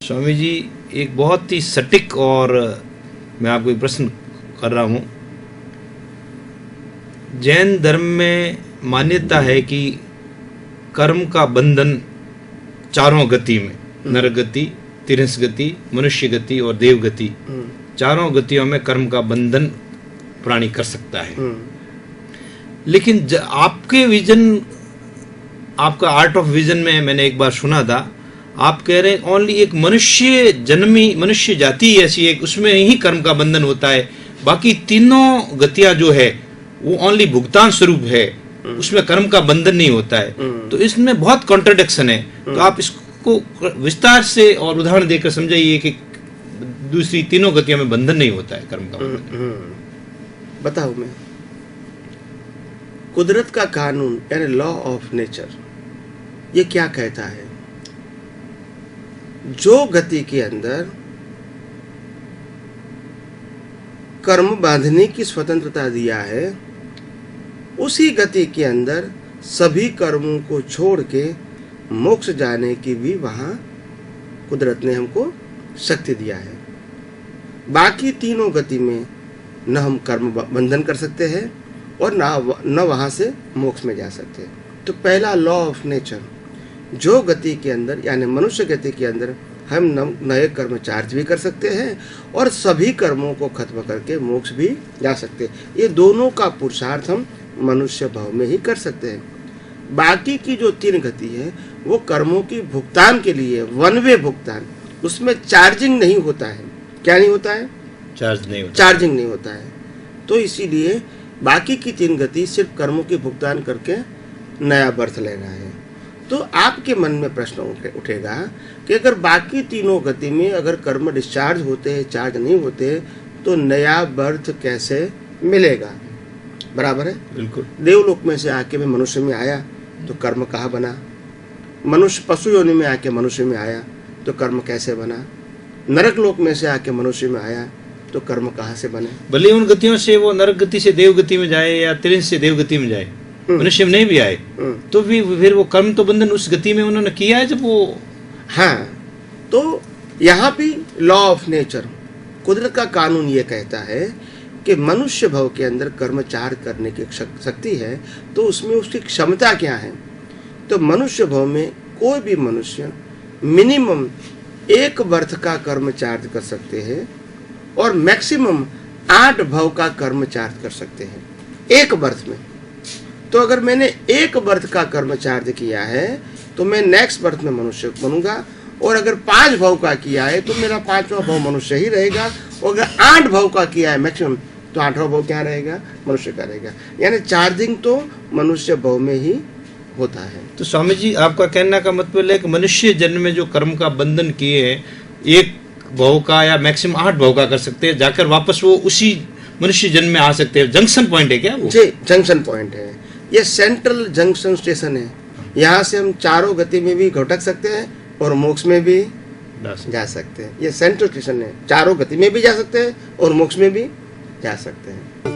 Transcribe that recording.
स्वामी जी, एक बहुत ही सटीक और मैं आपको एक प्रश्न कर रहा हूँ। जैन धर्म में मान्यता है कि कर्म का बंधन चारों गति में, नरक गति, तिरंस गति, मनुष्य गति और देव गति, चारों गतियों में कर्म का बंधन प्राणी कर सकता है। लेकिन आपके विजन, आपका आर्ट ऑफ विजन में मैंने एक बार सुना था, आप कह रहे हैं ओनली एक मनुष्य जन्मी, मनुष्य जाति ऐसी एक, उसमें ही कर्म का बंधन होता है, बाकी तीनों गतियां जो है वो ओनली भुगतान स्वरूप है, उसमें कर्म का बंधन नहीं होता है। तो इसमें बहुत कॉन्ट्रडिक्शन है। तो आप इसको विस्तार से और उदाहरण देकर समझाइए कि दूसरी तीनों गतियों में बंधन नहीं होता है कर्म का बंधन। बताओ मैं, कुदरत का कानून यानी लॉ ऑफ नेचर ये क्या कहता है? जो गति के अंदर कर्म बांधने की स्वतंत्रता दिया है, उसी गति के अंदर सभी कर्मों को छोड़ के मोक्ष जाने की भी वहां कुदरत ने हमको शक्ति दिया है। बाकी तीनों गति में न हम कर्म बंधन कर सकते हैं और न वहां से मोक्ष में जा सकते हैं। तो पहला लॉ ऑफ नेचर, जो गति के अंदर यानी मनुष्य गति के अंदर हम नए कर्म चार्ज भी कर सकते हैं और सभी कर्मों को खत्म करके मोक्ष भी जा सकते हैं। ये दोनों का पुरुषार्थ हम मनुष्य भाव में ही कर सकते हैं। बाकी की जो तीन गति है वो कर्मों की भुगतान के लिए वन वे भुगतान, उसमें चार्जिंग नहीं होता है। क्या नहीं होता है? चार्जिंग नहीं होता है। तो इसीलिए बाकी की तीन गति सिर्फ कर्मों की भुगतान करके नया बर्थ लेना है। तो आपके मन में प्रश्न उठेगा कि अगर बाकी तीनों गति में अगर कर्म डिस्चार्ज होते हैं, चार्ज नहीं होते, तो नया बर्थ कैसे मिलेगा? बराबर है? बिल्कुल। देवलोक में से आके मैं मनुष्य में आया तो कर्म कहाँ बना? मनुष्य पशु योनि में आके मनुष्य में आया तो कर्म कैसे बना? नरक लोक में से आके मनुष्य में आया तो कर्म कहाँ से बने? भले उन गतियों से वो नरक गति से देव गति में जाए या तिरंस से देव गति में जाए, मनुष्य में नहीं भी आए, तो भी फिर वो कर्म तो बंधन उस गति में उन्होंने किया है जब वो। हाँ, तो यहाँ भी लॉ ऑफ नेचर, कुदरत का कानून ये कहता है कि मनुष्य भव के अंदर कर्मचार करने की शक्ति है, तो उसमें उसकी क्षमता क्या है? तो मनुष्य भव में कोई भी मनुष्य मिनिमम 1 बर्थ का कर्म चार्ज कर सकते हैं और मैक्सिमम 8 भव का कर्म चार्ज कर सकते हैं 1 बर्थ में। तो अगर मैंने 1 बर्थ का कर्म चार्ज किया है तो मैं नेक्स्ट बर्थ में मनुष्य बनूंगा, और अगर 5 भव का किया है तो मेरा 5वां भव मनुष्य ही रहेगा, और अगर 8 भव का किया है मैक्सिमम तो 8वां भव क्या रहेगा? मनुष्य का रहेगा। यानी चार्जिंग तो मनुष्य भव में ही होता है। तो स्वामी जी, आपका कहना का मतलब है कि मनुष्य जन्म में जो कर्म का बंधन किए हैं 1 भव का या मैक्सिमम 8 भव का कर सकते हैं, जाकर वापस वो उसी मनुष्य जन्म में आ सकते हैं। जंक्शन पॉइंट है क्या वो? जी, जंक्शन पॉइंट है। ये सेंट्रल जंक्शन स्टेशन है। यहाँ से हम चारों गति में भी भटक सकते हैं और मोक्ष में भी जा सकते हैं। ये सेंट्रल स्टेशन है, चारों गति में भी जा सकते हैं और मोक्ष में भी जा सकते हैं।